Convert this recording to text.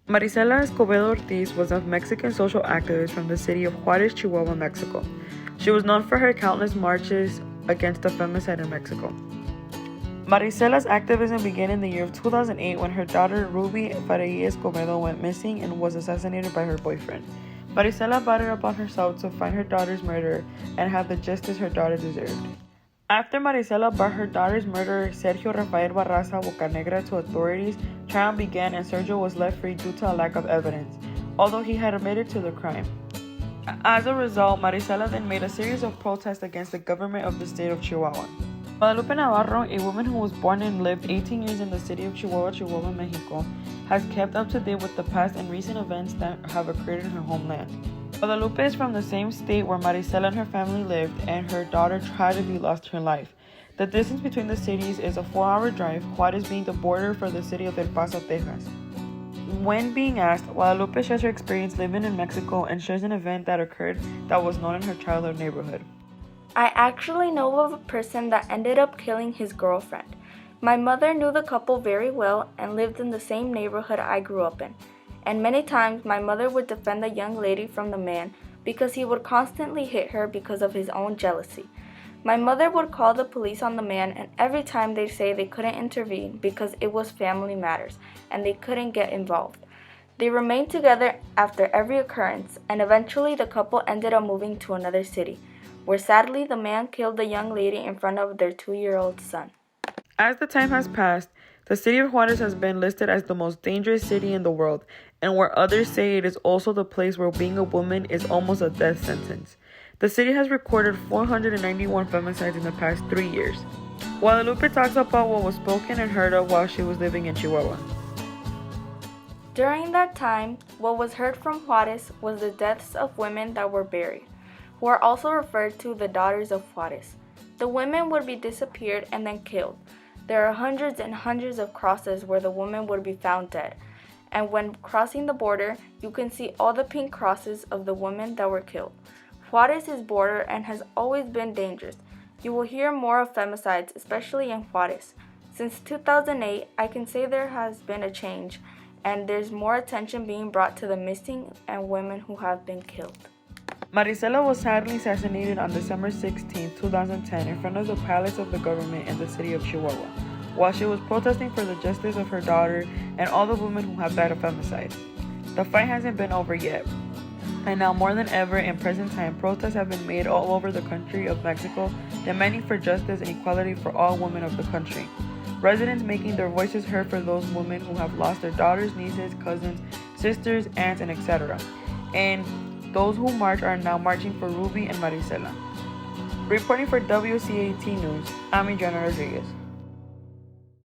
Marisela Escobedo Ortiz was a Mexican social activist from the city of Juárez, Chihuahua, Mexico. She was known for her countless marches against the femicide in Mexico. Marisela's activism began in the year of 2008 when her daughter Ruby Farei Escobedo went missing and was assassinated by her boyfriend. Marisela brought it upon herself to find her daughter's murderer and have the justice her daughter deserved. After Marisela brought her daughter's murderer, Sergio Rafael Barraza Bocanegra, to authorities, trial began and Sergio was left free due to a lack of evidence, although he had admitted to the crime. As a result, Marisela then made a series of protests against the government of the state of Chihuahua. Guadalupe Navarro, a woman who was born and lived 18 years in the city of Chihuahua, Mexico, has kept up to date with the past and recent events that have occurred in her homeland. Guadalupe is from the same state where Marisela and her family lived and her daughter tragically lost her life. The distance between the cities is a 4-hour drive, Juárez being the border for the city of El Paso, Texas. When being asked, Guadalupe shares her experience living in Mexico and shares an event that occurred that was known in her childhood neighborhood. I actually know of a person that ended up killing his girlfriend. My mother knew the couple very well and lived in the same neighborhood I grew up in. And many times my mother would defend the young lady from the man because he would constantly hit her because of his own jealousy. My mother would call the police on the man, and every time they'd say they couldn't intervene because it was family matters and they couldn't get involved. They remained together after every occurrence, and eventually the couple ended up moving to another city, where sadly the man killed the young lady in front of their 2-year-old son. As the time has passed, the city of Juárez has been listed as the most dangerous city in the world, and where others say it is also the place where being a woman is almost a death sentence. The city has recorded 491 femicides in the past 3 years. Guadalupe talks about what was spoken and heard of while she was living in Chihuahua. During that time, what was heard from Juárez was the deaths of women that were buried, who are also referred to the daughters of Juárez. The women would be disappeared and then killed. There are hundreds and hundreds of crosses where the woman would be found dead. And when crossing the border, you can see all the pink crosses of the women that were killed. Juárez is border and has always been dangerous. You will hear more of femicides, especially in Juárez. Since 2008, I can say there has been a change, and there's more attention being brought to the missing and women who have been killed. Marisela was sadly assassinated on December 16, 2010 in front of the palace of the government in the city of Chihuahua, while she was protesting for the justice of her daughter and all the women who have died of femicide. The fight hasn't been over yet, and now more than ever in present time, protests have been made all over the country of Mexico demanding for justice and equality for all women of the country. Residents making their voices heard for those women who have lost their daughters, nieces, cousins, sisters, aunts, and etc. And those who march are now marching for Ruby and Marisela. Reporting for WCAT News, I'm Adriana Rodríguez.